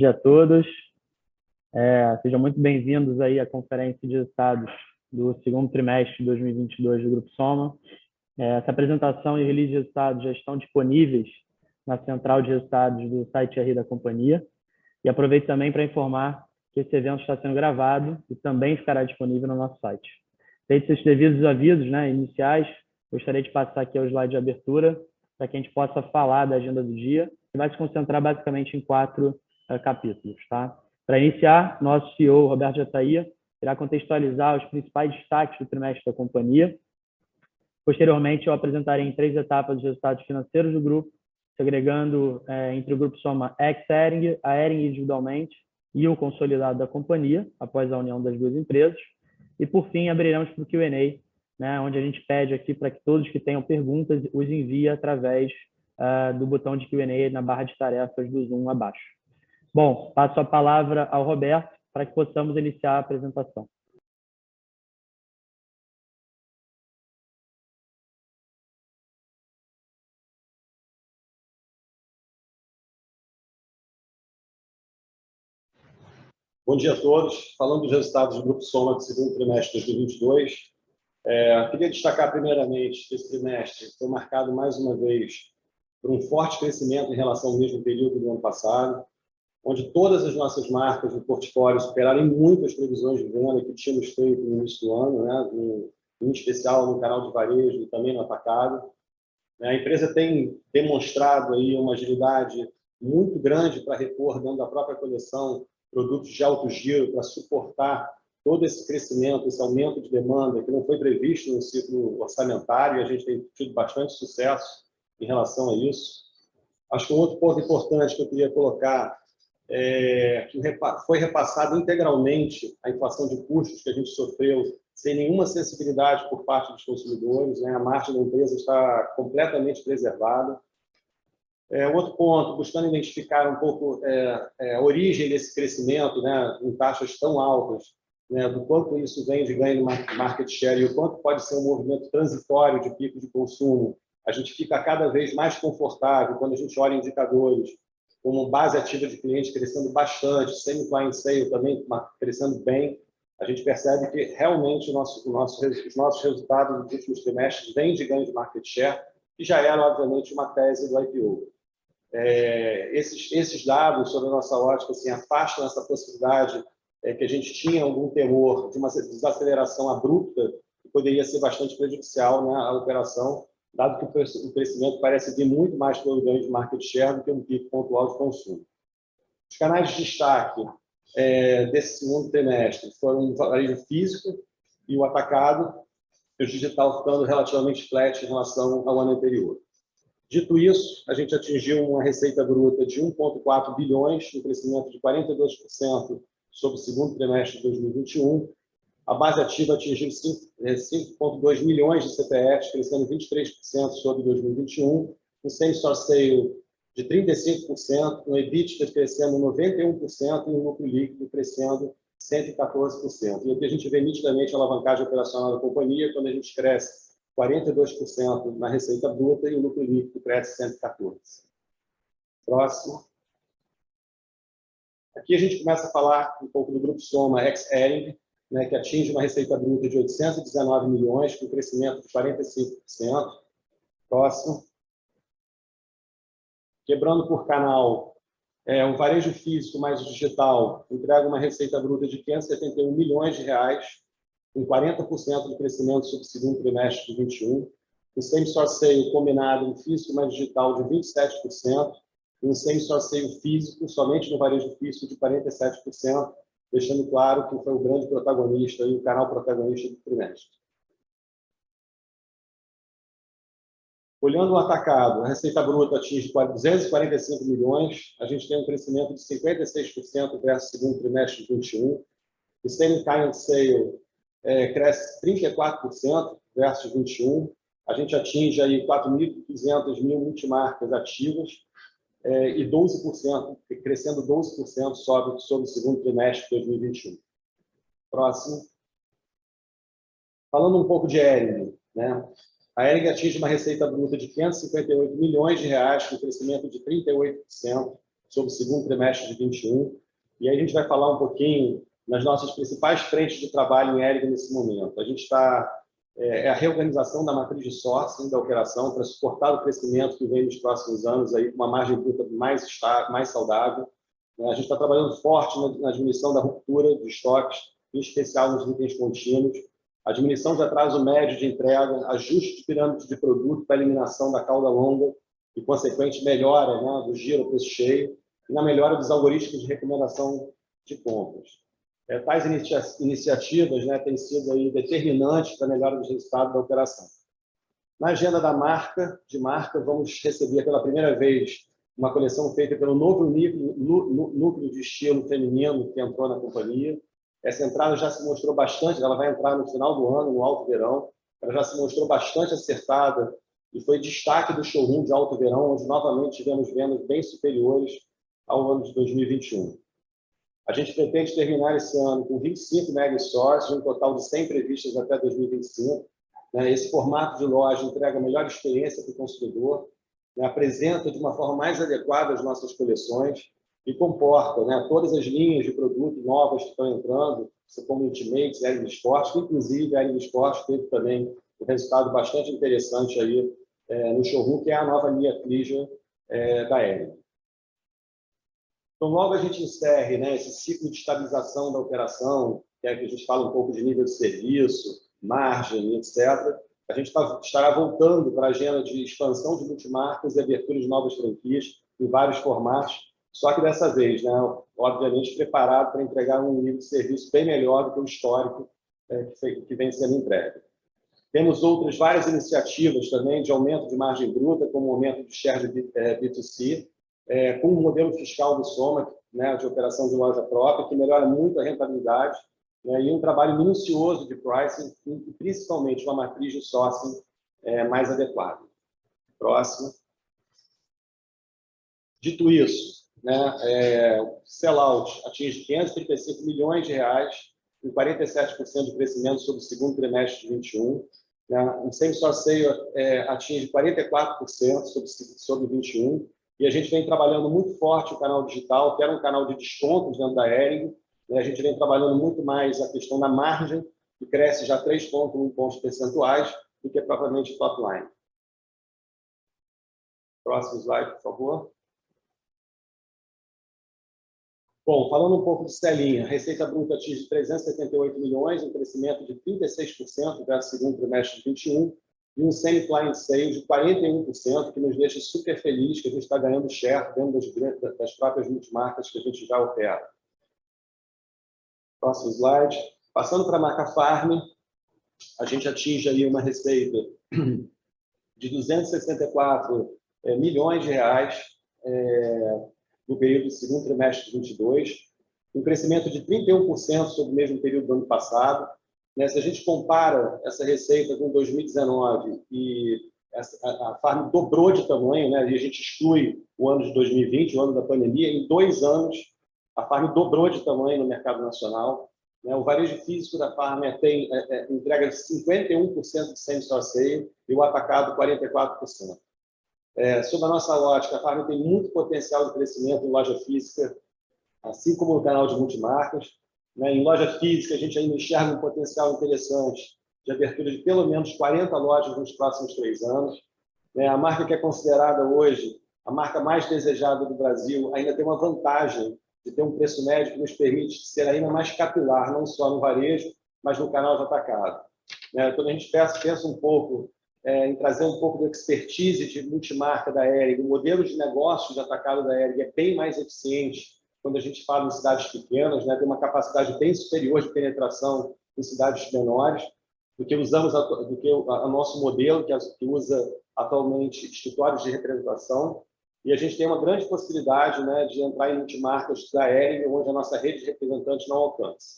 Dia a todos. Sejam muito bem-vindos aí à conferência de resultados do segundo trimestre de 2022 do Grupo Soma. Essa apresentação e release de resultados já estão disponíveis na central de resultados do site RI da companhia. E aproveito também para informar que esse evento está sendo gravado e também ficará disponível no nosso site. Feitos esses devidos avisos iniciais, gostaria de passar aqui ao slide de abertura para que a gente possa falar da agenda do dia, que vai se concentrar basicamente em 4 capítulos. Tá? Para iniciar, nosso CEO, Roberto Jataía, irá contextualizar os principais destaques do trimestre da companhia. Posteriormente, eu apresentarei em 3 etapas os resultados financeiros do grupo, segregando entre o Grupo Soma ex-Hering, a Hering individualmente e o consolidado da companhia, após a união das duas empresas. E, por fim, abriremos para o Q&A, onde a gente pede aqui para que todos que tenham perguntas os enviem através do botão de Q&A na barra de tarefas do Zoom abaixo. Bom, passo a palavra ao Roberto para que possamos iniciar a apresentação. Bom dia a todos. Falando dos resultados do Grupo Soma do segundo trimestre de 2022, queria destacar primeiramente que esse trimestre foi marcado mais uma vez por um forte crescimento em relação ao mesmo período do ano passado, onde todas as nossas marcas do portfólio superaram muito as previsões de venda que tínhamos feito no início do ano, em especial no canal de varejo e também no atacado. A empresa tem demonstrado aí uma agilidade muito grande para repor dentro da própria coleção produtos de alto giro para suportar todo esse crescimento, esse aumento de demanda que não foi previsto no ciclo orçamentário, e a gente tem tido bastante sucesso em relação a isso. Acho que um outro ponto importante que eu queria colocar é que foi repassado integralmente a inflação de custos que a gente sofreu sem nenhuma sensibilidade por parte dos consumidores, a margem da empresa está completamente preservada. Outro ponto, buscando identificar um pouco a origem desse crescimento, em taxas tão altas, do quanto isso vem de ganho de market share e o quanto pode ser um movimento transitório de pico de consumo. A gente fica cada vez mais confortável quando a gente olha indicadores como base ativa de cliente crescendo bastante, semi-client sale também crescendo bem. A gente percebe que realmente os nossos resultados nos últimos trimestres vêm de ganho de market share, que já era, obviamente, uma tese do IPO. Esses dados, sobre a nossa ótica, afastam essa possibilidade que a gente tinha algum temor de uma desaceleração abrupta que poderia ser bastante prejudicial à operação, dado que o crescimento parece vir muito mais pelo ganho de market share do que um pico pontual de consumo. Os canais de destaque desse segundo trimestre foram o varejo físico e o atacado, e o digital ficando relativamente flat em relação ao ano anterior. Dito isso, a gente atingiu uma receita bruta de 1,4 bilhões, um crescimento de 42% sobre o segundo trimestre de 2021. A base ativa atingiu 5,2 milhões de CPFs, crescendo 23% sobre 2021, um same-store sale de 35%, um EBITDA crescendo 91% e um lucro líquido crescendo 114%. E aqui a gente vê nitidamente a alavancagem operacional da companhia, quando a gente cresce 42% na receita bruta e o lucro líquido cresce 114%. Próximo. Aqui a gente começa a falar um pouco do Grupo Soma ex-Hering, que atinge uma receita bruta de 819 milhões, com crescimento de 45%. Próximo. Quebrando por canal, o varejo físico mais o digital entrega uma receita bruta de 571 milhões de reais, com 40% de crescimento sobre o segundo trimestre de 2021, um same-store sale combinado no físico mais digital de 27%, e um same-store sale físico, somente no varejo físico, de 47%, deixando claro que foi o grande protagonista e o canal protagonista do trimestre. Olhando o atacado, a receita bruta atinge 245 milhões, a gente tem um crescimento de 56% versus o segundo trimestre de 2021, o semi-client sale cresce 34% versus 21. A gente atinge aí 4.200 multimarcas ativas e 12%, crescendo 12% sobre o segundo trimestre de 2021. Próximo. Falando um pouco de Hering, a Hering atinge uma receita bruta de 558 milhões de reais, com crescimento de 38%. sobre o segundo trimestre de 21. E aí a gente vai falar um pouquinho nas nossas principais frentes de trabalho em Hering nesse momento. A gente está a reorganização da matriz de sourcing da operação para suportar o crescimento que vem nos próximos anos, aí, com uma margem bruta mais saudável. A gente está trabalhando forte na diminuição da ruptura de estoques, em especial nos itens contínuos, a diminuição de atraso médio de entrega, ajuste de pirâmide de produto para eliminação da cauda longa e, consequente, melhora, né, do giro ao preço cheio e na melhora dos algoritmos de recomendação de compras. Tais iniciativas, né, têm sido aí determinantes para a melhora dos resultados da operação. Na agenda da marca, vamos receber pela primeira vez uma coleção feita pelo novo núcleo de estilo feminino que entrou na companhia. Essa entrada já se mostrou bastante, ela vai entrar no final do ano, no alto verão, ela já se mostrou bastante acertada e foi destaque do showroom de alto verão, onde novamente tivemos vendas bem superiores ao ano de 2021. A gente pretende terminar esse ano com 25 mega stores, um total de 100 previstas até 2025. Esse formato de loja entrega a melhor experiência para o consumidor, apresenta de uma forma mais adequada as nossas coleções e comporta, todas as linhas de produto novas que estão entrando, como Intimates, Hering Sport, inclusive a Hering Sport teve também um resultado bastante interessante aí no showroom, que é a nova linha Pleasure da Hering. Então, logo a gente encerre, esse ciclo de estabilização da operação, que é que a gente fala um pouco de nível de serviço, margem, etc. A gente estará voltando para a agenda de expansão de multimarcas e abertura de novas franquias em vários formatos, só que dessa vez, obviamente, preparado para entregar um nível de serviço bem melhor do que o histórico que vem sendo entregue. Temos outras várias iniciativas também de aumento de margem bruta, como o aumento de share de B2C, com o modelo fiscal do Soma, de operação de loja própria, que melhora muito a rentabilidade, e um trabalho minucioso de pricing, e principalmente uma matriz de sourcing mais adequada. Próximo. Dito isso, o sellout atinge R$535 milhões, com 47% de crescimento sobre o segundo trimestre de 21. O same-store sale atinge 44% sobre 21. E a gente vem trabalhando muito forte o canal digital, que era um canal de descontos dentro da Hering. A gente vem trabalhando muito mais a questão da margem, que cresce já 3,1 pontos percentuais, do que propriamente top line. Próximo slide, por favor. Bom, falando um pouco de sell-in, a receita bruta atinge 378 milhões, um crescimento de 36% versus o segundo trimestre de 21, e um same-client sales de 41%, que nos deixa super feliz que a gente está ganhando share dentro das próprias multimarcas que a gente já opera. Próximo slide. Passando para a marca Farm, a gente atinge aí uma receita de 264 milhões de reais no período do segundo trimestre de 22, um crescimento de 31% sobre o mesmo período do ano passado. Se a gente compara essa receita com 2019 e a Farm dobrou de tamanho, e a gente exclui o ano de 2020, o ano da pandemia, em 2 anos a Farm dobrou de tamanho no mercado nacional. O varejo físico da Farm entrega 51% de same-store sale e o atacado 44%. Sob a nossa ótica, a Farm tem muito potencial de crescimento em loja física, assim como no canal de multimarcas. Em loja física, a gente ainda enxerga um potencial interessante de abertura de pelo menos 40 lojas nos próximos 3 anos. A marca que é considerada hoje a marca mais desejada do Brasil ainda tem uma vantagem de ter um preço médio que nos permite ser ainda mais capilar, não só no varejo, mas no canal de atacado. Quando a gente pensa um pouco em trazer um pouco de expertise de multimarca da Hering, o modelo de negócio de atacado da Hering é bem mais eficiente quando a gente fala em cidades pequenas, tem uma capacidade bem superior de penetração em cidades menores, do que o nosso modelo, que usa atualmente escritórios de representação. E a gente tem uma grande possibilidade de entrar em multimarcas da Hering, onde a nossa rede de representantes não alcança.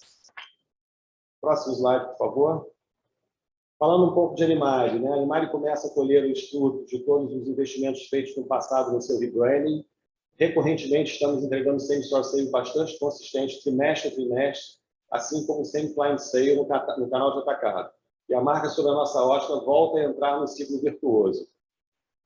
Próximo slide, por favor. Falando um pouco de Animale, a Animale começa a colher os frutos de todos os investimentos feitos no passado no seu rebranding. Recorrentemente, estamos entregando same-store sale bastante consistente, trimestre a trimestre, assim como same-client sale no canal de atacado. E a marca, sob a nossa ótica, volta a entrar no ciclo virtuoso.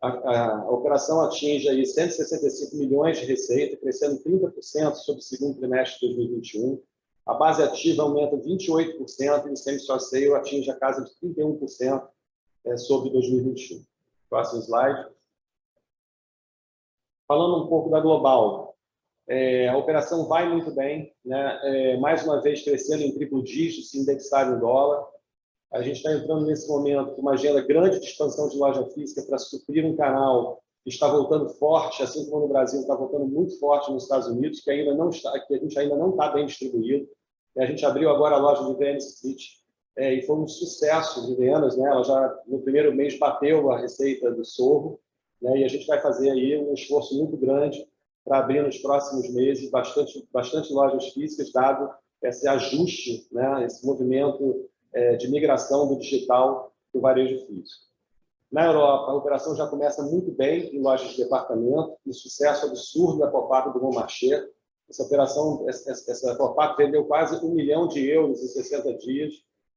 A operação atinge aí 165 milhões de receita, crescendo 30% sobre o segundo trimestre de 2021. A base ativa aumenta 28% e o same-store sale atinge a casa de 31% sobre 2021. Próximo slide. Falando um pouco da Global, a operação vai muito bem, né? Mais uma vez crescendo em triplo dígito, se indexado em dólar. A gente está entrando nesse momento com uma agenda grande de expansão de loja física para suprir um canal que está voltando forte, assim como no Brasil está voltando muito forte nos Estados Unidos, que ainda não está, que a gente ainda não está bem distribuído. A gente abriu agora a loja de Venice Street e foi um sucesso de vendas, né? Ela já no primeiro mês bateu a receita do Sorro, né? E a gente vai fazer aí um esforço muito grande para abrir nos próximos meses bastante lojas físicas, dado esse ajuste, né? Esse movimento de migração do digital para o varejo físico. Na Europa, a operação já começa muito bem em lojas de departamento, um sucesso absurdo da pop-up do Bon Marché. Essa pop-up vendeu quase €1 milhão em 60 dias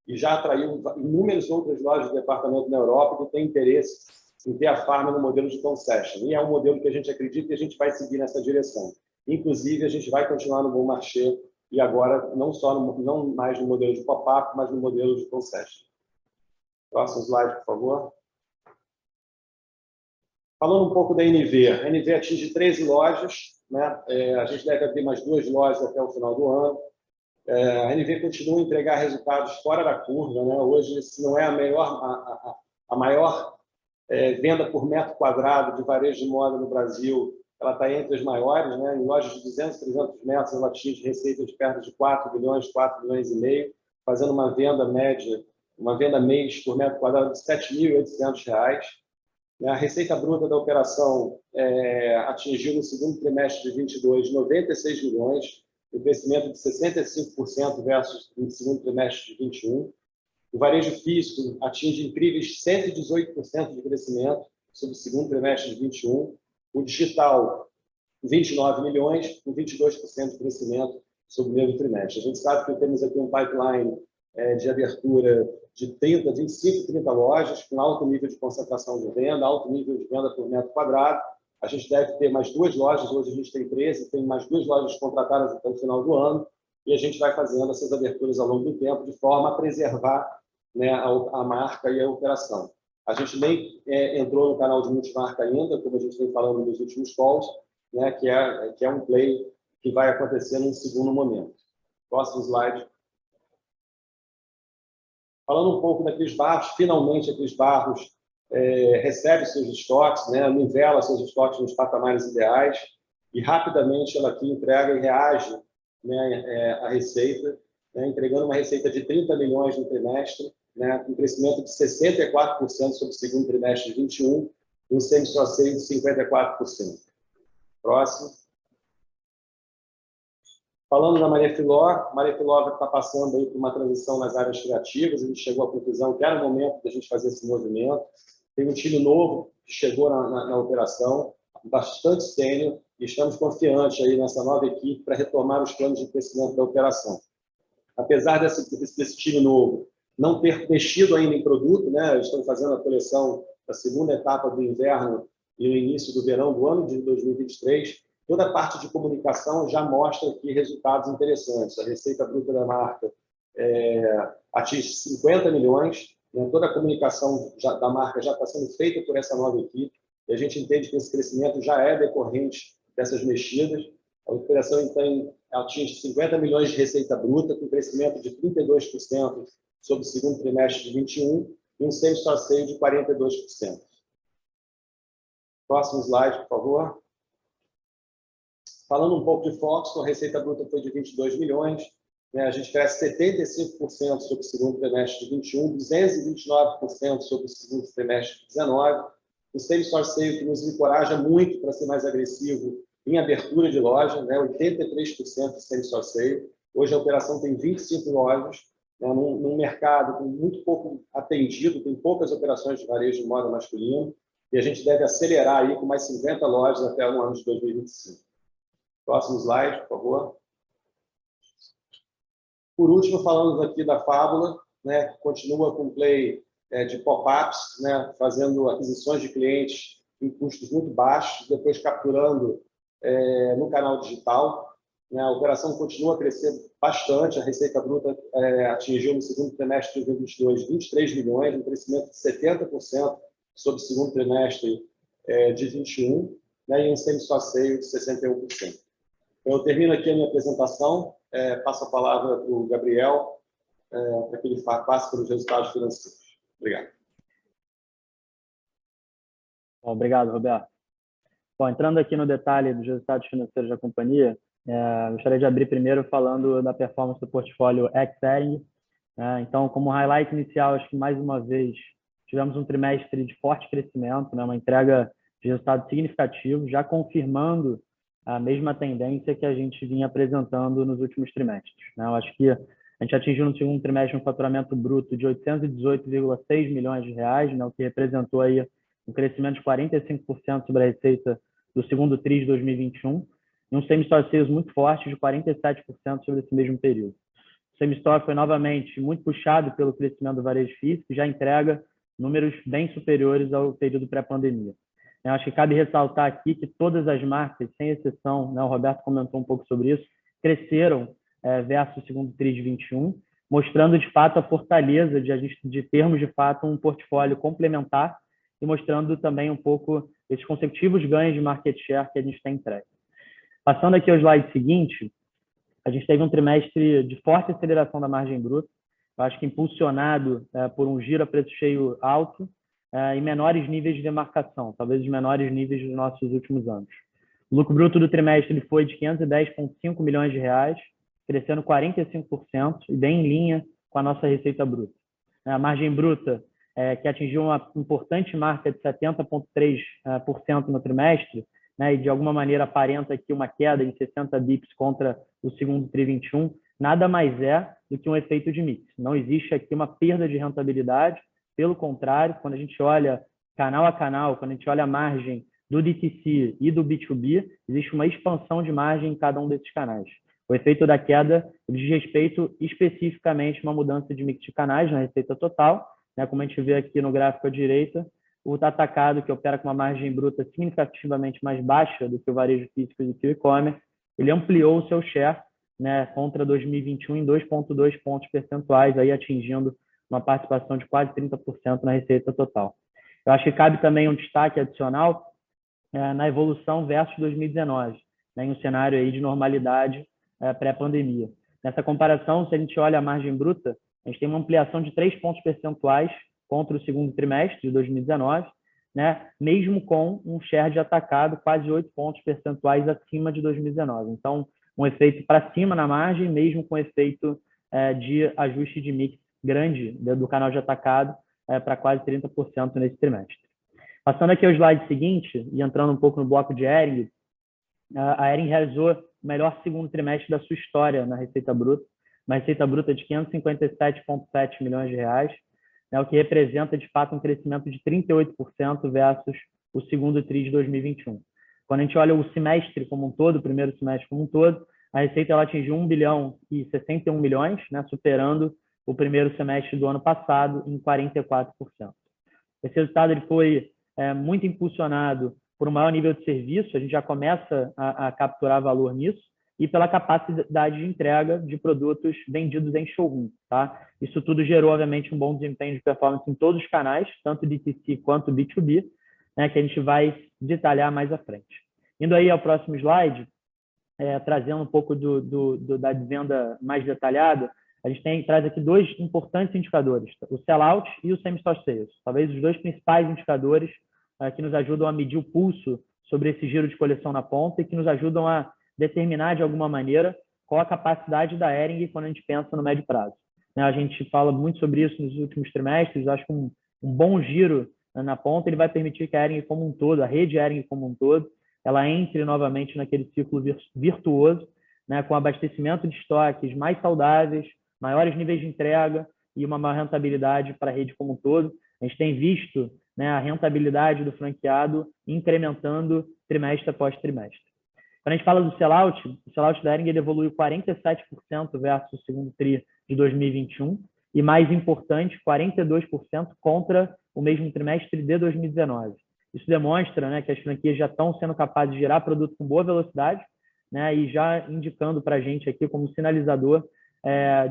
e já atraiu inúmeras outras lojas de departamento na Europa que têm interesse em ter a Farm no modelo de concession. E é um modelo que a gente acredita e a gente vai seguir nessa direção. Inclusive, a gente vai continuar no Bon Marché e agora não mais no modelo de pop-up, mas no modelo de concession. Próximo slide, por favor. Falando um pouco da NV. A NV atinge 13 lojas, né? A gente deve abrir mais 2 lojas até o final do ano. A NV continua a entregar resultados fora da curva, né? Hoje, se não é a maior venda por metro quadrado de varejo de moda no Brasil, ela está entre as maiores, né? Em lojas de 200, 300 metros, ela atinge receita de perto de 4 bilhões, 4 bilhões e meio, fazendo uma venda média, uma venda mês por metro quadrado de R$ 7.800. A receita bruta da operação atingiu no segundo trimestre de 22 96 milhões, um crescimento de 65% versus no segundo trimestre de 21. O varejo físico atinge incríveis 118% de crescimento sobre o segundo trimestre de 21. O digital, 29 milhões, com 22% de crescimento sobre o mesmo trimestre. A gente sabe que temos aqui um pipeline de abertura de 25, 30 lojas, com alto nível de concentração de venda, alto nível de venda por metro quadrado. A gente deve ter mais 2 lojas, hoje a gente tem 13, tem mais 2 lojas contratadas até o final do ano, e a gente vai fazendo essas aberturas ao longo do tempo, de forma a preservar, né, a marca e a operação. A gente nem entrou no canal de multimarca ainda, como a gente vem falando nos últimos calls, né, que é um play que vai acontecer num segundo momento. Próximo slide. Falando um pouco da Cris Barros, finalmente a Cris Barros recebe seus estoques, né, nivela seus estoques nos patamares ideais e rapidamente ela aqui entrega e reage, né, à receita, né, entregando uma receita de 30 milhões no trimestre, né, com crescimento de 64% sobre o segundo trimestre de 21, e um same-store sale de 54%. Próximo. Falando da Maria Filó está passando aí por uma transição nas áreas criativas, a gente chegou à conclusão que era o momento da gente fazer esse movimento. Tem um time novo que chegou na operação, bastante sênior, e estamos confiantes aí nessa nova equipe para retomar os planos de crescimento da operação. Apesar desse time novo não ter mexido ainda em produto, né? Estamos fazendo a coleção da segunda etapa do inverno e o início do verão do ano de 2023, toda a parte de comunicação já mostra aqui resultados interessantes. A receita bruta da marca atinge 50 milhões, né? Toda a comunicação da marca já está sendo feita por essa nova equipe, e a gente entende que esse crescimento já é decorrente dessas mexidas. A operação, então, atinge 50 milhões de receita bruta, com crescimento de 32% sobre o segundo trimestre de 21 e um same-store sale de 42%. Próximo slide, por favor. Falando um pouco de Foxconn, a receita bruta foi de 22 milhões, né? A gente cresce 75% sobre o segundo trimestre de 21, 229% sobre o segundo trimestre de 19. O same-store sale que nos encoraja muito para ser mais agressivo em abertura de loja, né? 83% de same-store sale. Hoje a operação tem 25 lojas, né? Num mercado muito pouco atendido, tem poucas operações de varejo de moda masculino, e a gente deve acelerar aí com mais 50 lojas até o ano de 2025. Próximo slide, por favor. Por último, falando aqui da Fábula, né, que continua com play de pop-ups, né, fazendo aquisições de clientes em custos muito baixos, depois capturando no canal digital. Né? A operação continua a crescer bastante, a receita bruta atingiu no segundo trimestre de 2022 23 milhões, um crescimento de 70% sobre o segundo trimestre de 21, né? E um same-store sales de 61%. Eu termino aqui a minha apresentação, passo a palavra para o Gabriel, para que ele passe pelos resultados financeiros. Obrigado. Bom, obrigado, Roberto. Bom, entrando aqui no detalhe dos resultados financeiros da companhia, gostaria de abrir primeiro falando da performance do portfólio ex-Hering. Então, como highlight inicial, acho que mais uma vez tivemos um trimestre de forte crescimento, né? Uma entrega de resultados significativos, já confirmando a mesma tendência que a gente vinha apresentando nos últimos trimestres, né? Eu acho que a gente atingiu no segundo trimestre um faturamento bruto de 818,6 milhões de reais, né? O que representou aí um crescimento de 45% sobre a receita do segundo TRI de 2021, e um same-store sales muito forte de 47% sobre esse mesmo período. O same-store foi novamente muito puxado pelo crescimento do varejo físico, que já entrega números bem superiores ao período pré-pandemia. Eu acho que cabe ressaltar aqui que todas as marcas, sem exceção, né, o Roberto comentou um pouco sobre isso, cresceram versus o segundo TRI de 21, mostrando de fato a fortaleza de termos de fato um portfólio complementar e mostrando também um pouco esses consecutivos ganhos de market share que a gente tem entregue. Passando aqui ao slide seguinte, a gente teve um trimestre de forte aceleração da margem bruta, eu acho que impulsionado por um giro a preço cheio alto e menores níveis de demarcação, talvez os menores níveis dos nossos últimos anos. O lucro bruto do trimestre ele foi de 510,5 milhões de reais, crescendo 45% e bem em linha com a nossa receita bruta. A margem bruta, que atingiu uma importante marca de 70,3% no trimestre, né, e de alguma maneira aparenta aqui uma queda de 60 bips contra o segundo TRI 21, nada mais é do que um efeito de mix. Não existe aqui uma perda de rentabilidade, pelo contrário, quando a gente olha canal a canal, quando a gente olha a margem do DTC e do B2B, existe uma expansão de margem em cada um desses canais. O efeito da queda diz respeito especificamente a uma mudança de mix de canais na receita total, né, como a gente vê aqui no gráfico à direita, o atacado, que opera com uma margem bruta significativamente mais baixa do que o varejo físico e do que o e-commerce, ele ampliou o seu share, né, contra 2021 em 2,2 pontos percentuais, aí atingindo uma participação de quase 30% na receita total. Eu acho que cabe também um destaque adicional na evolução versus 2019, né, em um cenário aí de normalidade pré-pandemia. Nessa comparação, se a gente olha a margem bruta, a gente tem uma ampliação de 3 pontos percentuais contra o segundo trimestre de 2019, né, mesmo com um share de atacado quase 8 pontos percentuais acima de 2019. Então, um efeito para cima na margem, mesmo com efeito de ajuste de mix grande do canal de atacado para quase 30% nesse trimestre. Passando aqui ao slide seguinte e entrando um pouco no bloco de Hering, a Hering realizou o melhor segundo trimestre da sua história na receita bruta, uma receita bruta de 557,7 milhões de reais, né, o que representa, de fato, um crescimento de 38% versus o segundo TRI de 2021. Quando a gente olha o semestre como um todo, o primeiro semestre como um todo, a receita ela atingiu 1 bilhão e 61 milhões, né, superando o primeiro semestre do ano passado em 44%. Esse resultado ele foi muito impulsionado por um maior nível de serviço, a gente já começa a capturar valor nisso, e pela capacidade de entrega de produtos vendidos em showroom. Tá? Isso tudo gerou, obviamente, um bom desempenho de performance em todos os canais, tanto DTC quanto B2B, né, que a gente vai detalhar mais à frente. Indo aí ao próximo slide, trazendo um pouco da venda mais detalhada, a gente traz aqui dois importantes indicadores, o sellout e o same-store sales. Talvez os dois principais indicadores que nos ajudam a medir o pulso sobre esse giro de coleção na ponta e que nos ajudam a determinar, de alguma maneira, qual a capacidade da Hering quando a gente pensa no médio prazo. A gente fala muito sobre isso nos últimos trimestres, acho que um bom giro na ponta ele vai permitir que a Hering como um todo, a rede Hering como um todo, ela entre novamente naquele ciclo virtuoso, né, com abastecimento de estoques mais saudáveis, maiores níveis de entrega e uma maior rentabilidade para a rede como um todo. A gente tem visto, né, a rentabilidade do franqueado incrementando trimestre após trimestre. Quando a gente fala do sellout, o sellout da Hering ele evoluiu 47% versus o segundo TRI de 2021 e, mais importante, 42% contra o mesmo trimestre de 2019. Isso demonstra, né, que as franquias já estão sendo capazes de gerar produto com boa velocidade, né, e já indicando para a gente aqui como sinalizador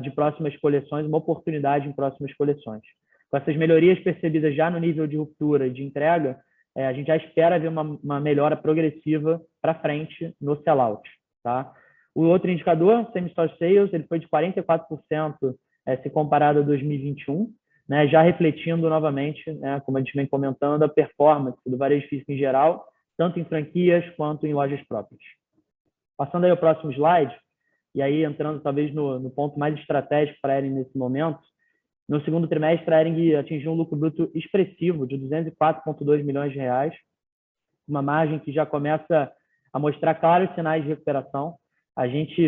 de próximas coleções, uma oportunidade em próximas coleções. Com essas melhorias percebidas já no nível de ruptura e de entrega, a gente já espera ver uma melhora progressiva para frente no sellout. Tá? O outro indicador, same-store sales, ele foi de 44% se comparado a 2021, né, já refletindo novamente, né, como a gente vem comentando, a performance do varejo físico em geral, tanto em franquias quanto em lojas próprias. Passando aí ao próximo slide, e aí entrando talvez no ponto mais estratégico para a Hering nesse momento, no segundo trimestre a Hering atingiu um lucro bruto expressivo de 204,2 milhões de reais, uma margem que já começa a mostrar claros sinais de recuperação. A gente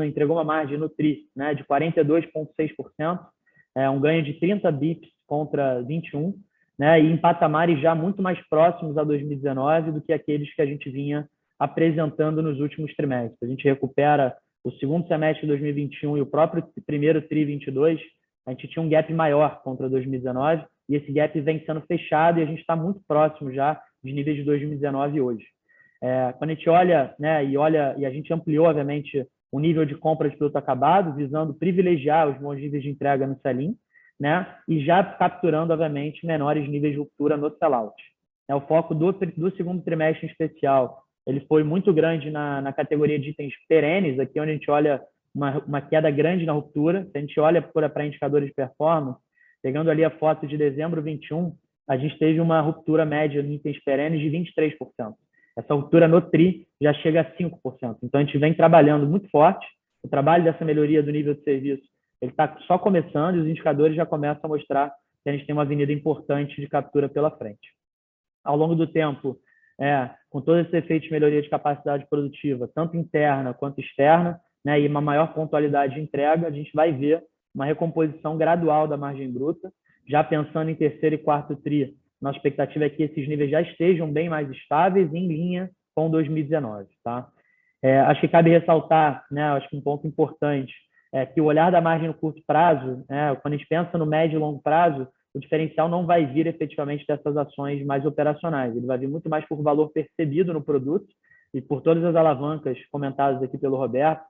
entregou uma margem no TRI, né, de 42,6%, um ganho de 30 bips contra 21, né, e em patamares já muito mais próximos a 2019 do que aqueles que a gente vinha apresentando nos últimos trimestres. A gente recupera o segundo semestre de 2021 e o próprio primeiro TRI 22, a gente tinha um gap maior contra 2019 e esse gap vem sendo fechado e a gente está muito próximo já de níveis de 2019 hoje. Quando a gente olha, né, e a gente ampliou, obviamente, o nível de compra de produto acabado, visando privilegiar os bons níveis de entrega no sell-in, né, e já capturando, obviamente, menores níveis de ruptura no sell-out. O foco do segundo trimestre em especial, ele foi muito grande na categoria de itens perenes, aqui onde a gente olha uma queda grande na ruptura. Se a gente olha para indicadores de performance, pegando ali a foto de dezembro 21, a gente teve uma ruptura média em itens perenes de 23%. Essa ruptura no TRI já chega a 5%. Então, a gente vem trabalhando muito forte. O trabalho dessa melhoria do nível de serviço ele está só começando e os indicadores já começam a mostrar que a gente tem uma avenida importante de captura pela frente. Ao longo do tempo, com todos esses efeitos de melhoria de capacidade produtiva, tanto interna quanto externa, né, e uma maior pontualidade de entrega, a gente vai ver uma recomposição gradual da margem bruta. Já pensando em terceiro e quarto TRI, nossa expectativa é que esses níveis já estejam bem mais estáveis, em linha com 2019. Tá? Acho que cabe ressaltar, né, acho que um ponto importante é que o olhar da margem no curto prazo, quando a gente pensa no médio e longo prazo, o diferencial não vai vir efetivamente dessas ações mais operacionais. Ele vai vir muito mais por valor percebido no produto e por todas as alavancas comentadas aqui pelo Roberto,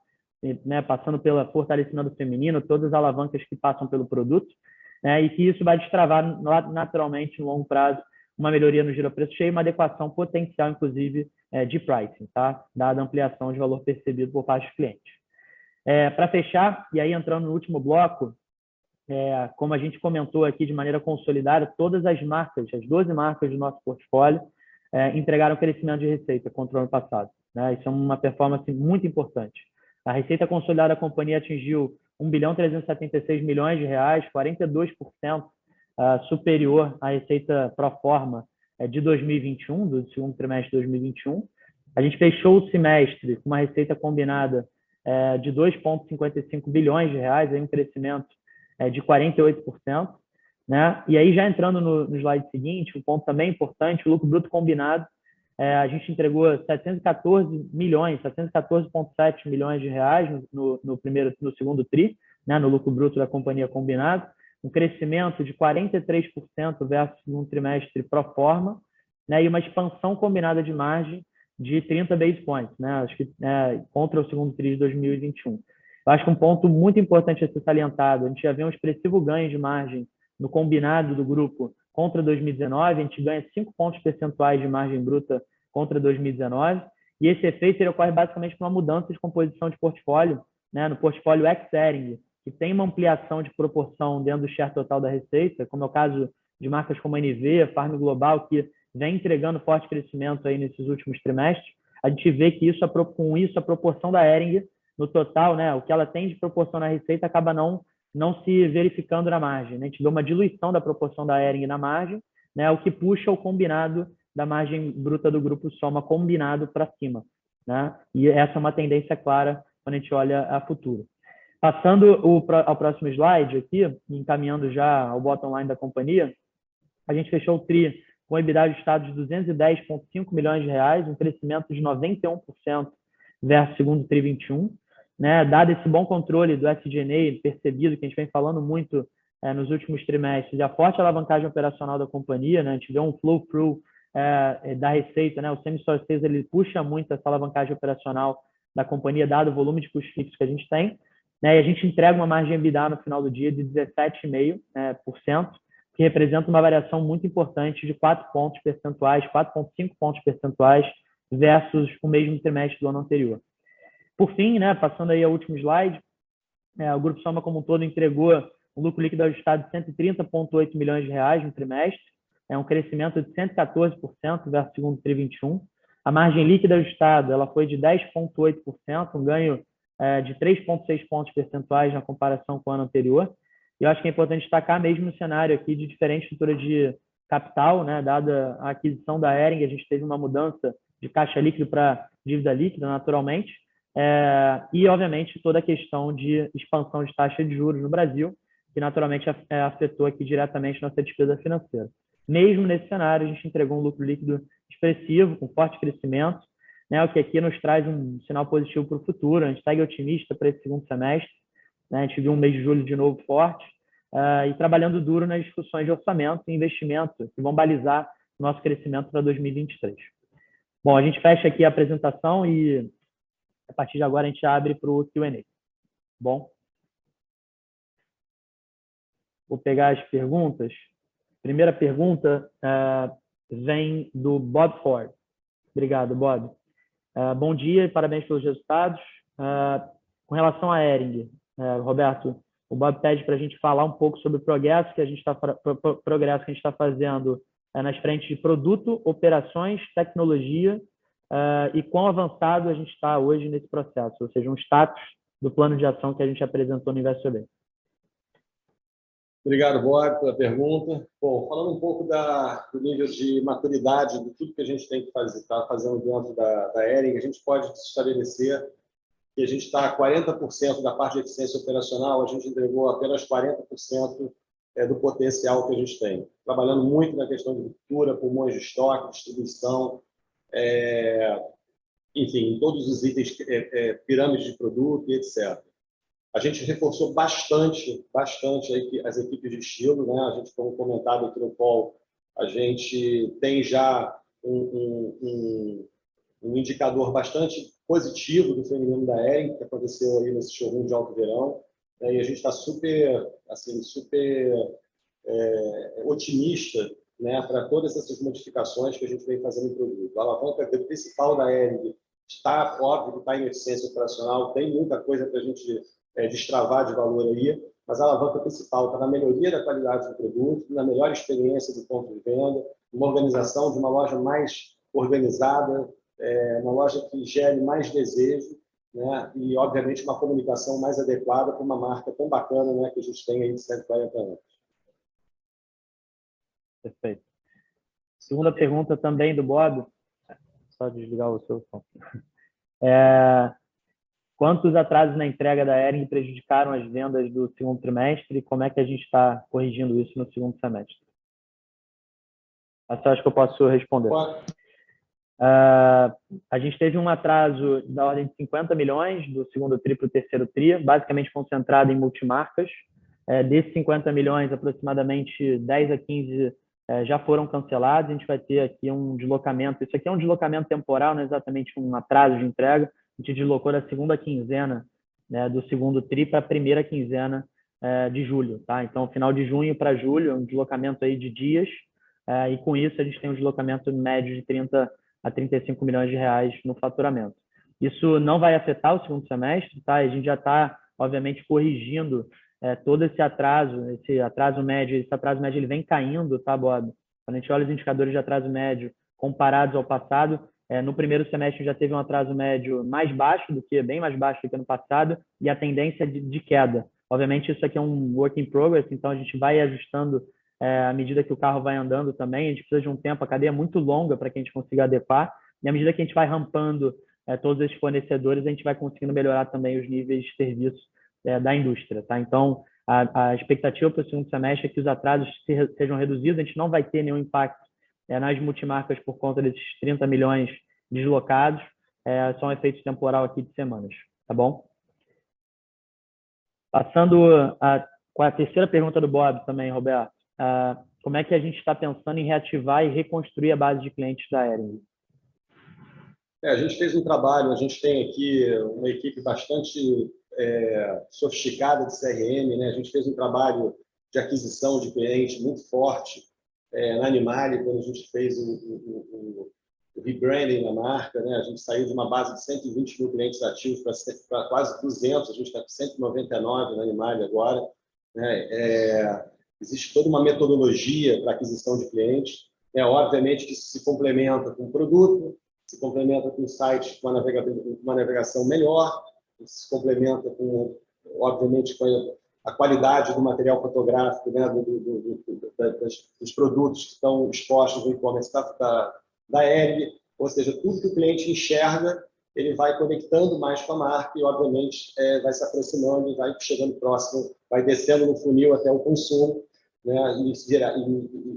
né, passando pelo fortalecimento feminino, todas as alavancas que passam pelo produto, né, e que isso vai destravar naturalmente no longo prazo uma melhoria no giro preço cheio e uma adequação potencial, inclusive, de pricing, tá? Dada a ampliação de valor percebido por parte dos clientes. Para fechar, e aí entrando no último bloco, como a gente comentou aqui de maneira consolidada, todas as marcas, as 12 marcas do nosso portfólio, entregaram crescimento de receita contra o ano passado. Né? Isso é uma performance muito importante. A receita consolidada da companhia atingiu 1.376 bilhões de reais, 42% superior à receita pro forma de 2021, do segundo trimestre de 2021. A gente fechou o semestre com uma receita combinada de 2,55 bilhões de reais, aí um crescimento de 48%. Né? E aí, já entrando no slide seguinte, um ponto também importante, o lucro bruto combinado, a gente entregou 714 milhões, 714,7 milhões de reais no segundo TRI, né, no lucro bruto da companhia combinado, um crescimento de 43% versus um trimestre pro forma, né, e uma expansão combinada de margem de 30 basis points, né, acho que contra o segundo TRI de 2021. Eu acho que um ponto muito importante a ser salientado, a gente já vê um expressivo ganho de margem no combinado do grupo contra 2019, a gente ganha 5 pontos percentuais de margem bruta contra 2019, e esse efeito ele ocorre basicamente por uma mudança de composição de portfólio, né, no portfólio ex-Hering, que tem uma ampliação de proporção dentro do share total da receita, como é o caso de marcas como a NV, Farm Global, que vem entregando forte crescimento aí nesses últimos trimestres. A gente vê que com isso a proporção da Hering no total, né, o que ela tem de proporção na receita acaba não se verificando na margem. Né? A gente vê uma diluição da proporção da Hering na margem, né, o que puxa o combinado da margem bruta do grupo soma combinado para cima. Né? E essa é uma tendência clara quando a gente olha a futuro. Passando ao próximo slide aqui, encaminhando já ao bottom line da companhia, a gente fechou o TRI com o EBITDA ajustado de 210,5 milhões de reais, um crescimento de 91% versus segundo TRI 21. Né? Dado esse bom controle do SG&A percebido, que a gente vem falando muito nos últimos trimestres, e a forte alavancagem operacional da companhia, né? A gente vê um flow-through da receita, né? O same-store sales, ele puxa muito essa alavancagem operacional da companhia, dado o volume de custos fixos que a gente tem, né? E a gente entrega uma margem EBITDA no final do dia de 17,5%, que representa uma variação muito importante de 4 pontos percentuais, 4,5 pontos percentuais versus o mesmo trimestre do ano anterior. Por fim, né, passando aí ao último slide, o Grupo Soma como um todo entregou um lucro líquido ajustado de 130,8 milhões de reais no trimestre, um crescimento de 114% versus o segundo TRI 21. A margem líquida ajustada ela foi de 10,8%, um ganho de 3,6 pontos percentuais na comparação com o ano anterior. E eu acho que é importante destacar mesmo no cenário aqui de diferente estrutura de capital, né, dada a aquisição da Hering, a gente teve uma mudança de caixa líquido para dívida líquida, naturalmente, e, obviamente, toda a questão de expansão de taxa de juros no Brasil, que naturalmente afetou aqui diretamente nossa despesa financeira. Mesmo nesse cenário, a gente entregou um lucro líquido expressivo, com forte crescimento, né, o que aqui nos traz um sinal positivo para o futuro. A gente segue otimista para esse segundo semestre, né, a gente viu um mês de julho de novo forte, e trabalhando duro nas discussões de orçamento e investimento, que vão balizar o nosso crescimento para 2023. Bom, a gente fecha aqui a apresentação e, a partir de agora, a gente abre para o Q&A. Bom? Vou pegar as perguntas. Primeira pergunta vem do Bob Ford. Obrigado, Bob. Bom dia e parabéns pelos resultados. Com relação à Hering, Roberto, o Bob pede para a gente falar um pouco sobre o progresso que a gente está fazendo nas frentes de produto, operações, tecnologia e quão avançado a gente está hoje nesse processo, ou seja, um status do plano de ação que a gente apresentou no Investor Day. Obrigado, Bob, pela pergunta. Bom, falando um pouco do nível de maturidade de tudo que a gente tem que fazer, está fazendo dentro da Hering, a gente pode estabelecer que a gente está a 40% da parte de eficiência operacional, a gente entregou apenas 40% do potencial que a gente tem. Trabalhando muito na questão de cultura, pulmões de estoque, distribuição, enfim, todos os itens, pirâmide de produto e etc. A gente reforçou bastante as equipes de estilo, né? A gente, como comentado aqui no call, a gente tem já um indicador bastante positivo do feminino da Hering, que aconteceu aí nesse showroom de alto verão, né? E a gente está super otimista, né, para todas essas modificações que a gente vem fazendo no produto. A alavanca principal da Hering está, óbvio, que está em eficiência operacional, tem muita coisa para a gente destravar de valor aí, mas a alavanca principal está na melhoria da qualidade do produto, na melhor experiência do ponto de venda, uma organização de uma loja mais organizada, uma loja que gere mais desejo, né, e, obviamente, uma comunicação mais adequada para uma marca tão bacana, né, que a gente tem aí de 140 anos. Perfeito. Segunda pergunta também do Bob. Só desligar o seu som. Quantos atrasos na entrega da Hering prejudicaram as vendas do segundo trimestre e como é que a gente está corrigindo isso no segundo semestre? Essa eu acho que eu posso responder. A gente teve um atraso da ordem de 50 milhões do segundo TRI para o terceiro TRI, basicamente concentrado em multimarcas. Desses 50 milhões, aproximadamente 10 a 15 já foram cancelados. A gente vai ter aqui um deslocamento. Isso aqui é um deslocamento temporal, não é exatamente um atraso de entrega. A gente deslocou da segunda quinzena, né, do segundo TRI para a primeira quinzena de julho. Tá? Então, final de junho para julho, um deslocamento aí de dias. E com isso, a gente tem um deslocamento médio de 30 a 35 milhões de reais no faturamento. Isso não vai afetar o segundo semestre, tá? A gente já está, obviamente, corrigindo todo esse atraso médio. Esse atraso médio ele vem caindo, tá, Bob? Quando a gente olha os indicadores de atraso médio comparados ao passado, no primeiro semestre já teve um atraso médio mais baixo bem mais baixo do que ano passado, e a tendência de queda. Obviamente, isso aqui é um work in progress, então a gente vai ajustando à medida que o carro vai andando também. A gente precisa de um tempo, a cadeia é muito longa para que a gente consiga adequar, e à medida que a gente vai rampando todos esses fornecedores, a gente vai conseguindo melhorar também os níveis de serviço da indústria. Tá? Então, a expectativa para o segundo semestre é que os atrasos sejam reduzidos. A gente não vai ter nenhum impacto nas multimarcas por conta desses 30 milhões deslocados. São um efeito temporal aqui de semanas. Tá bom? Passando com a terceira pergunta do Bob também, Roberto. como é que a gente está pensando em reativar e reconstruir a base de clientes da Hering? A gente fez um trabalho, a gente tem aqui uma equipe bastante sofisticada de CRM, né? A gente fez um trabalho de aquisição de clientes muito forte na Animale, quando a gente fez o rebranding da marca, né? A gente saiu de uma base de 120 mil clientes ativos para quase 200, a gente está com 199 na Animale agora, né? Existe toda uma metodologia para aquisição de clientes, obviamente que isso se complementa com o produto, se complementa com sites com uma navegação melhor, se complementa com, obviamente, com a qualidade do material fotográfico, né, dos produtos que estão expostos no e-commerce da Hering, ou seja, tudo que o cliente enxerga, ele vai conectando mais com a marca e, obviamente, vai se aproximando e vai chegando próximo, vai descendo no funil até o consumo, né,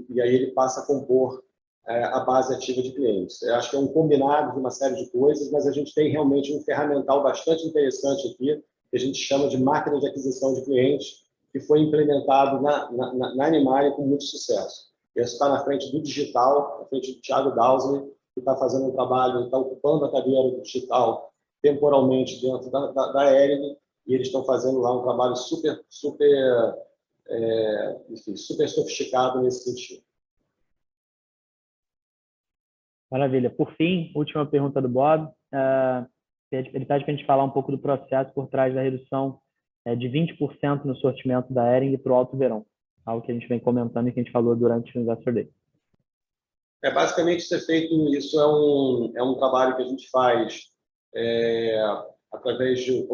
e aí ele passa a compor a base ativa de clientes. Eu acho que é um combinado de uma série de coisas, mas a gente tem realmente um ferramental bastante interessante aqui, que a gente chama de máquina de aquisição de clientes, que foi implementado na Animale com muito sucesso. Isso está na frente do digital, na frente do Thiago Dowsley, que está fazendo um trabalho, está ocupando a cadeira do digital temporalmente dentro da Hering, e eles estão fazendo lá um trabalho super sofisticado nesse sentido. Maravilha. Por fim, última pergunta do Bob. Ele pede para a gente falar um pouco do processo por trás da redução de 20% no sortimento da Hering para o Alto Verão, algo que a gente vem comentando e que a gente falou durante o Investor Day. Basicamente, isso é um trabalho que a gente faz através de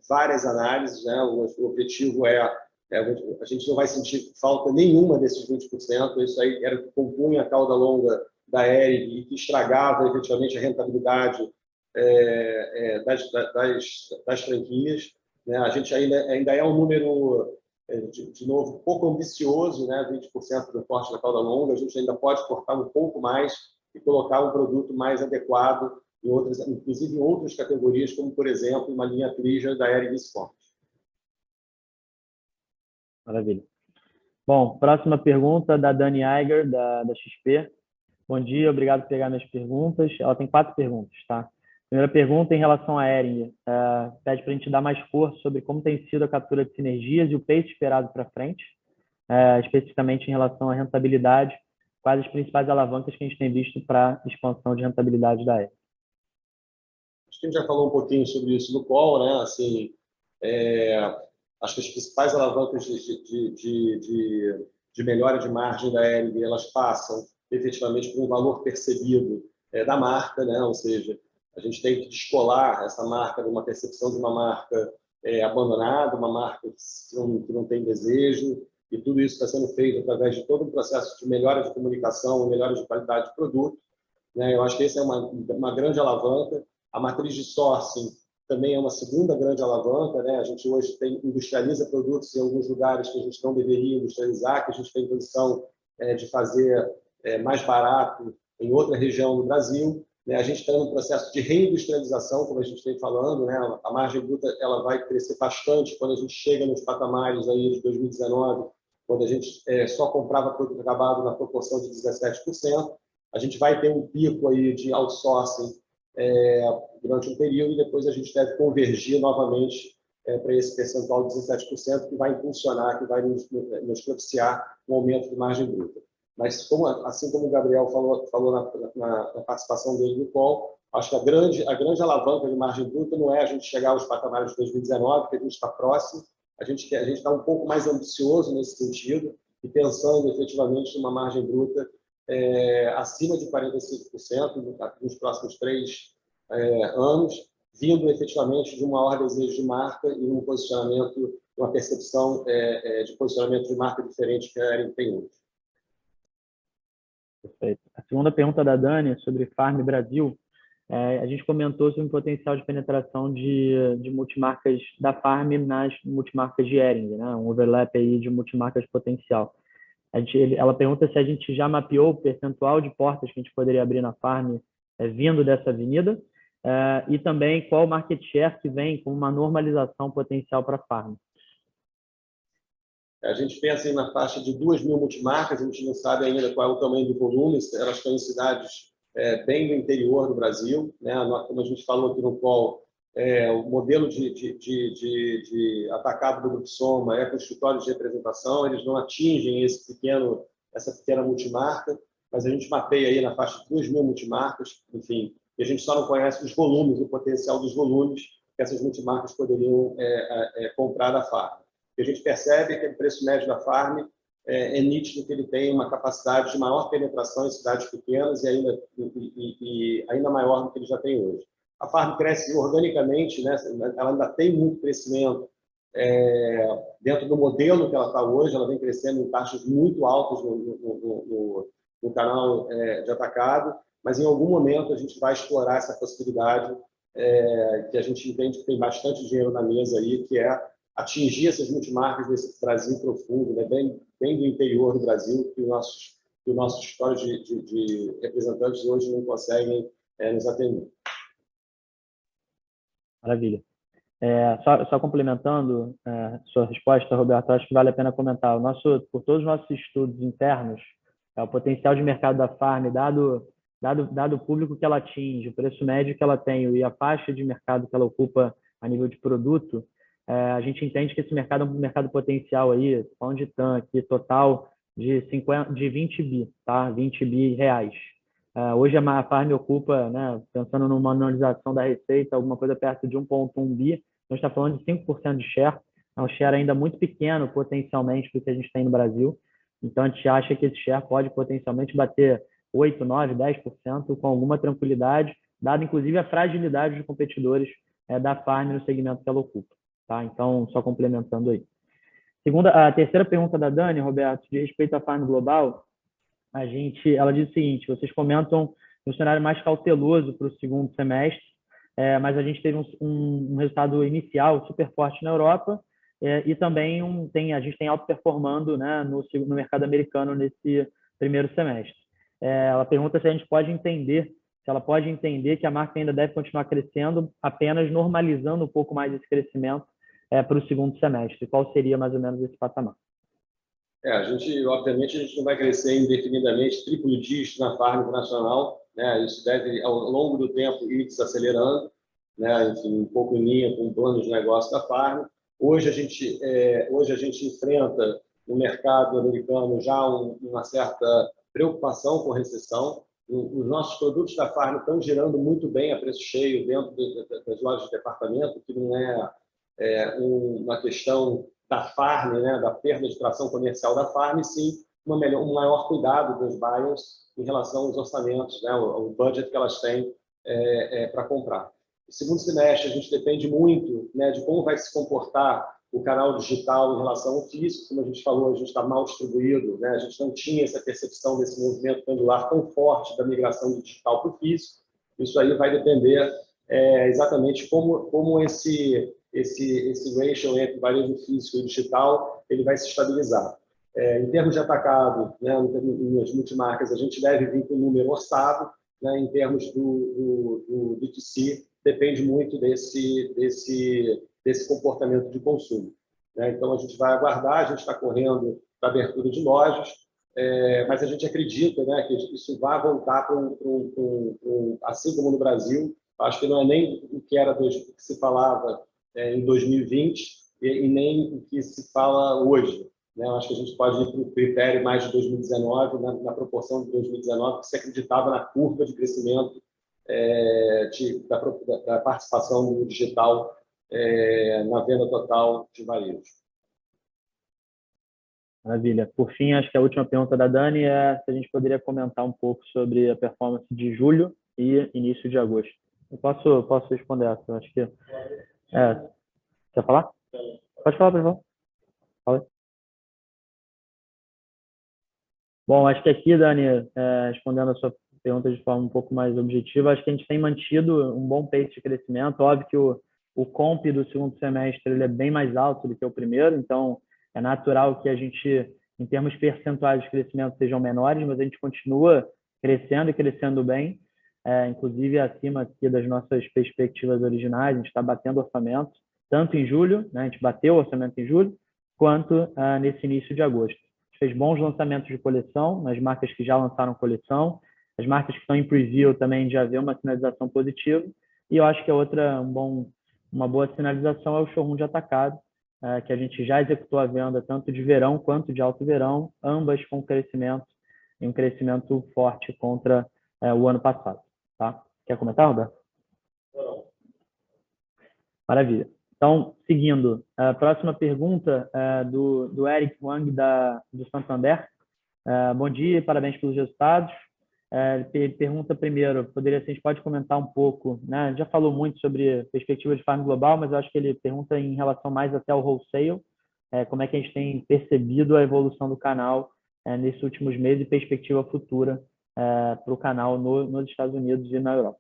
várias análises, né? O objetivo a gente não vai sentir falta nenhuma desses 20%, isso aí era o que compunha a cauda longa da Hering e que estragava efetivamente a rentabilidade das franquias, né? A gente ainda é um número, de novo, pouco ambicioso, né? 20% do corte da cauda longa, a gente ainda pode cortar um pouco mais e colocar um produto mais adequado, inclusive em outras categorias, como, por exemplo, uma linha Trija da Hering Sport. Maravilha. Bom, próxima pergunta da Dani Eiger, da XP. Bom dia, obrigado por pegar minhas perguntas. Ela tem 4 perguntas, tá? Primeira pergunta em relação à Hering. Pede para a gente dar mais força sobre como tem sido a captura de sinergias e o pace esperado para frente, especificamente em relação à rentabilidade. Quais as principais alavancas que a gente tem visto para a expansão de rentabilidade da Hering? Acho que a gente já falou um pouquinho sobre isso no call, né? Assim, acho que as principais alavancas de melhora de margem da Hering, elas passam efetivamente por um valor percebido da marca, né? Ou seja, a gente tem que descolar essa marca de uma percepção de uma marca abandonada, uma marca que não tem desejo, e tudo isso está sendo feito através de todo um processo de melhora de comunicação, melhora de qualidade de produto, né? Eu acho que essa é uma grande alavanca. A matriz de sourcing também é uma segunda grande alavanca, né? A gente hoje industrializa produtos em alguns lugares que a gente não deveria industrializar, que a gente tem condição de fazer mais barato em outra região do Brasil, né? A gente está no processo de reindustrialização, como a gente vem falando, né? A margem bruta ela vai crescer bastante quando a gente chega nos patamares aí de 2019, quando a gente só comprava produto acabado na proporção de 17%. A gente vai ter um pico aí de outsourcing durante um período e depois a gente deve convergir novamente para esse percentual de 17%, que vai impulsionar, que vai nos propiciar um aumento de margem bruta. Mas, assim como o Gabriel falou na participação dele no call, acho que a grande alavanca de margem bruta não é a gente chegar aos patamares de 2019, porque a gente está próximo, a gente está um pouco mais ambicioso nesse sentido e pensando efetivamente numa margem bruta acima de 45% nos próximos 3 anos, vindo efetivamente de um maior desejo de marca e um posicionamento, uma percepção de posicionamento de marca diferente que a Hering tem hoje. Perfeito. A segunda pergunta da Dani é sobre Farm Brasil. A gente comentou sobre o potencial de penetração de multimarcas da Farm nas multimarcas de Hering, né? Um overlap aí de multimarcas potencial. Ela pergunta se a gente já mapeou o percentual de portas que a gente poderia abrir na Farm vindo dessa avenida e também qual o market share que vem com uma normalização potencial para a Farm. A gente pensa na faixa de 2.000 multimarcas, a gente não sabe ainda qual é o tamanho do volume, elas estão em cidades bem do interior do Brasil, né? Como a gente falou aqui no call, o modelo de atacado do Grupo Soma é com escritórios de representação, eles não atingem essa pequena multimarca, mas a gente mapeia aí na faixa de 2.000 multimarcas, enfim, e a gente só não conhece os volumes, o potencial dos volumes que essas multimarcas poderiam comprar da Farm. A gente percebe que o preço médio da Farm é nítido que ele tem uma capacidade de maior penetração em cidades pequenas e ainda maior do que ele já tem hoje. A Farm cresce organicamente, né? Ela ainda tem muito crescimento dentro do modelo que ela está hoje, ela vem crescendo em taxas muito altas no canal de atacado, mas em algum momento a gente vai explorar essa possibilidade que a gente entende que tem bastante dinheiro na mesa aí, que é atingir essas multimarcas desse Brasil profundo, né? bem do interior do Brasil, que o nosso escritório de representantes hoje não conseguem nos atender. Maravilha. Só complementando sua resposta, Roberto, acho que vale a pena comentar. Por todos os nossos estudos internos, o potencial de mercado da Farm, dado o público que ela atinge, o preço médio que ela tem e a faixa de mercado que ela ocupa a nível de produto, a gente entende que esse mercado é um mercado potencial aí, falando de TAM aqui, total de 20 bi, tá? 20 bi reais. Hoje a Farm ocupa, né, pensando numa anualização da receita, alguma coisa perto de 1,1 bi, a gente está falando de 5% de share, é um share ainda muito pequeno potencialmente do que a gente tem no Brasil, então a gente acha que esse share pode potencialmente bater 8, 9, 10% com alguma tranquilidade, dado inclusive a fragilidade dos competidores da Farm no segmento que ela ocupa. Tá? Então, só complementando aí. A terceira pergunta da Dani, Roberto, de respeito à Farm Global, ela diz o seguinte: vocês comentam um cenário mais cauteloso para o segundo semestre, mas a gente teve um resultado inicial super forte na Europa e também a gente tem outperformando, né, no mercado americano nesse primeiro semestre. Ela pergunta se ela pode entender que a marca ainda deve continuar crescendo, apenas normalizando um pouco mais esse crescimento para o segundo semestre. Qual seria mais ou menos esse patamar? Obviamente, a gente não vai crescer indefinidamente, triplo dígito na Farm internacional, né? Isso deve, ao longo do tempo, ir desacelerando, né? Enfim, um pouco em linha com o plano de negócio da Farm. Hoje a gente enfrenta no mercado americano já uma certa preocupação com recessão. Os nossos produtos da Farm estão girando muito bem a preço cheio dentro das lojas de departamento, que não uma questão da Farm, né, da perda de tração comercial da Farm, sim um maior cuidado dos buyers em relação aos orçamentos, né, o budget que elas têm para comprar. No segundo semestre, a gente depende muito, né, de como vai se comportar o canal digital em relação ao físico. Como a gente falou, a gente está mal distribuído, né, a gente não tinha essa percepção desse movimento pendular tão forte da migração do digital para o físico. Isso aí vai depender exatamente como esse ratio entre varejo físico e digital ele vai se estabilizar. Em termos de atacado, né, nas multimarcas, a gente deve vir com um número orçado, né, em termos do B2C, depende muito desse comportamento de consumo, né? Então, a gente vai aguardar, a gente está correndo para a abertura de lojas, mas a gente acredita, né, que isso vai voltar assim como no Brasil. Acho que não é nem o que se falava em 2020 e nem o que se fala hoje, né? Acho que a gente pode ir para o critério mais de 2019, na proporção de 2019, que se acreditava na curva de crescimento da participação do digital na venda total de varejo. Maravilha. Por fim, acho que a última pergunta da Dani é se a gente poderia comentar um pouco sobre a performance de julho e início de agosto. Eu posso responder essa. Acho que quer falar? Pode falar, por favor. Fala. Bom, acho que aqui, Dani, respondendo a sua pergunta de forma um pouco mais objetiva, acho que a gente tem mantido um bom pace de crescimento. Óbvio que o comp do segundo semestre ele é bem mais alto do que o primeiro, então é natural que a gente, em termos percentuais de crescimento, sejam menores, mas a gente continua crescendo e crescendo bem, inclusive acima aqui das nossas perspectivas originais. A gente está batendo orçamento, tanto em julho, né, a gente bateu o orçamento em julho, quanto nesse início de agosto. A gente fez bons lançamentos de coleção, nas marcas que já lançaram coleção, as marcas que estão em preview também já vê uma sinalização positiva, e eu acho que uma boa sinalização é o showroom de atacado, que a gente já executou a venda tanto de verão quanto de alto verão, ambas com crescimento, e um crescimento forte contra o ano passado. Tá? Quer comentar, Roberto? Maravilha. Então, seguindo, a próxima pergunta do Eric Wang, do Santander. Bom dia, parabéns pelos resultados. Ele pergunta primeiro, se a gente pode comentar um pouco, né? Já falou muito sobre perspectiva de farm global, mas eu acho que ele pergunta em relação mais até ao wholesale, como é que a gente tem percebido a evolução do canal nesses últimos meses e perspectiva futura para o canal nos Estados Unidos e na Europa.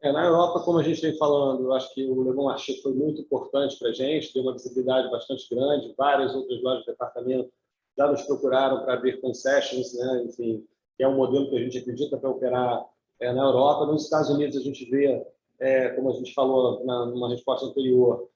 Na Europa, como a gente vem falando, eu acho que o Le Bon Marché foi muito importante para a gente, deu uma visibilidade bastante grande, várias outras lojas de departamento já nos procuraram para abrir concessions, né? Enfim, que é um modelo que a gente acredita para operar na Europa. Nos Estados Unidos, a gente vê, como a gente falou numa resposta anterior,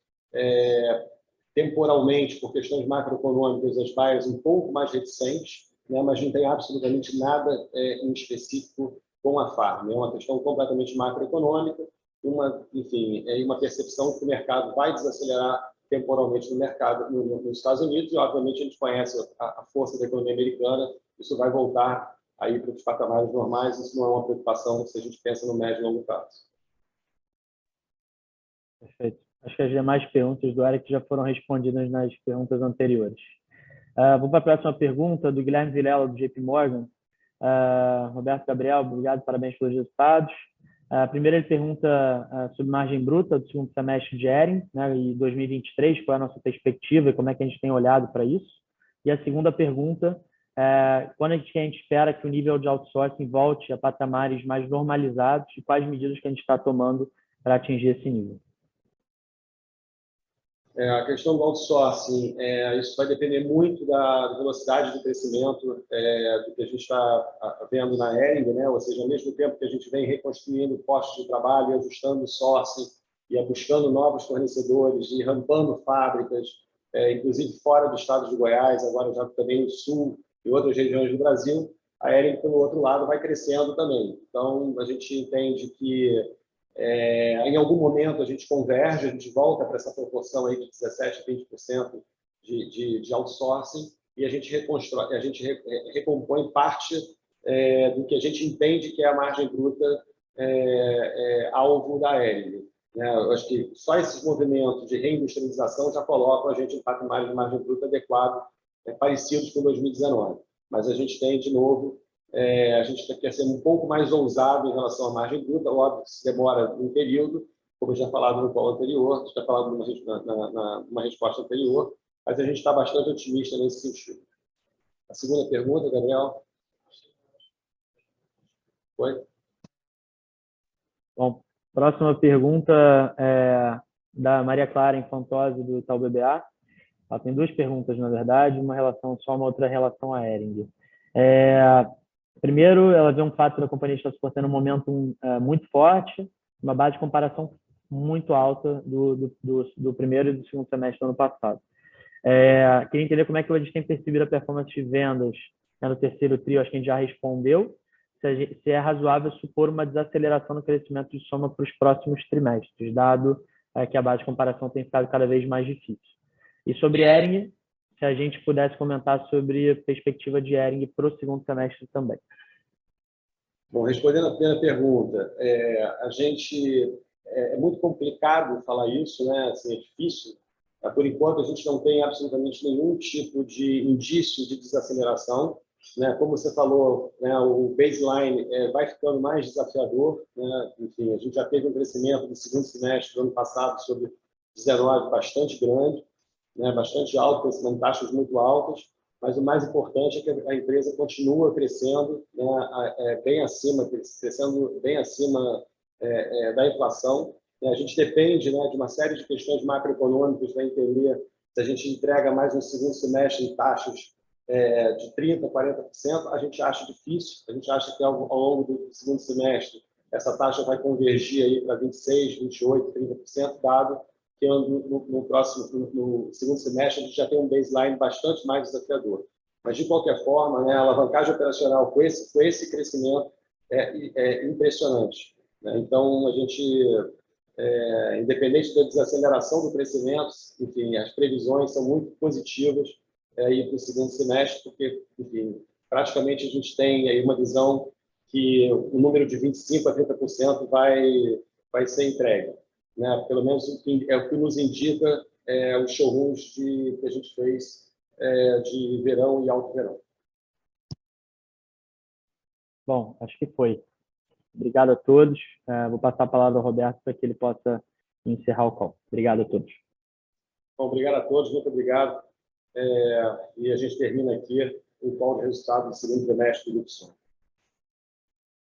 temporalmente, por questões macroeconômicas, as buyers um pouco mais reticentes, né? Mas não tem absolutamente nada em específico com a farm. É uma questão completamente macroeconômica, uma percepção que o mercado vai desacelerar temporalmente no mercado nos Estados Unidos, e obviamente a gente conhece a força da economia americana, isso vai voltar aí para os patamares normais, isso não é uma preocupação se a gente pensa no médio e longo prazo. Perfeito. Acho que as demais perguntas do Eric já foram respondidas nas perguntas anteriores. Vou para a próxima pergunta, do Guilherme Vilela, do JP Morgan. Roberto, Gabriel, obrigado, parabéns pelos resultados. Primeiro ele pergunta sobre margem bruta do segundo semestre de Hering, né, e 2023, qual é a nossa perspectiva e como é que a gente tem olhado para isso. E a segunda pergunta, quando a gente espera que o nível de outsourcing volte a patamares mais normalizados e quais medidas que a gente está tomando para atingir esse nível. A questão do outsourcing, isso vai depender muito da velocidade de crescimento do que a gente está vendo na Hering, né? Ou seja, ao mesmo tempo que a gente vem reconstruindo postos de trabalho, ajustando o sourcing e buscando novos fornecedores e rampando fábricas, inclusive fora do estado de Goiás, agora já também no sul e outras regiões do Brasil, a Hering, pelo outro lado, vai crescendo também. Então, a gente entende que em algum momento a gente converge, a gente volta para essa proporção aí de 17% a 20% de outsourcing e a gente reconstrói, a gente recompõe parte do que a gente entende que é a margem bruta alvo da Hering. Eu acho que só esses movimentos de reindustrialização já colocam a gente em patamares de margem bruta adequado, parecidos com 2019. Mas a gente tem, de novo, a gente quer ser um pouco mais ousado em relação à margem bruta, óbvio que se demora um período, como eu já falado no call anterior, já falado numa resposta anterior, mas a gente está bastante otimista nesse sentido. A segunda pergunta, Gabriel? Foi? Bom, próxima pergunta é da Maria Clara Infantose, do Itaú BBA. Ela tem duas perguntas, na verdade, uma outra relação à Hering. Primeiro, ela vê um fato da companhia estar suportando um momento muito forte, uma base de comparação muito alta do primeiro e do segundo semestre do ano passado. Queria entender como é que a gente tem percebido a performance de vendas no terceiro trio, acho que a gente já respondeu, se é razoável supor uma desaceleração no crescimento de soma para os próximos trimestres, dado que a base de comparação tem ficado cada vez mais difícil. E sobre Hering, se a gente pudesse comentar sobre a perspectiva de Hering para o segundo semestre também. Bom, respondendo a primeira pergunta, é muito complicado falar isso, né? Assim, é difícil. Por enquanto, a gente não tem absolutamente nenhum tipo de indício de desaceleração, né? Como você falou, né, o baseline vai ficando mais desafiador, né? Enfim, a gente já teve um crescimento no segundo semestre do ano passado sobre 19 bastante grande, né? Bastante alto, com taxas muito altas, mas o mais importante é que a empresa continua crescendo, né, crescendo bem acima da inflação. A gente depende, né, de uma série de questões macroeconômicas para entender se a gente entrega mais um segundo semestre em taxas de 30%, 40%, a gente acha difícil, a gente acha que ao longo do segundo semestre essa taxa vai convergir aí para 26%, 28%, 30%, dado que no segundo semestre a gente já tem um baseline bastante mais desafiador. Mas, de qualquer forma, né, a alavancagem operacional com esse crescimento é impressionante, né? Então, a gente, independente da desaceleração do crescimento, enfim, as previsões são muito positivas aí para o segundo semestre, porque, enfim, praticamente a gente tem aí uma visão que o número de 25% a 30% vai ser entregue, né? Pelo menos o que nos indica os showrooms que a gente fez de verão e alto verão. Bom, acho que foi. Obrigado a todos. Vou passar a palavra ao Roberto para que ele possa encerrar o call. Obrigado a todos. Bom, obrigado a todos, muito obrigado. E a gente termina aqui o call de resultado do segundo trimestre do Grupo Soma.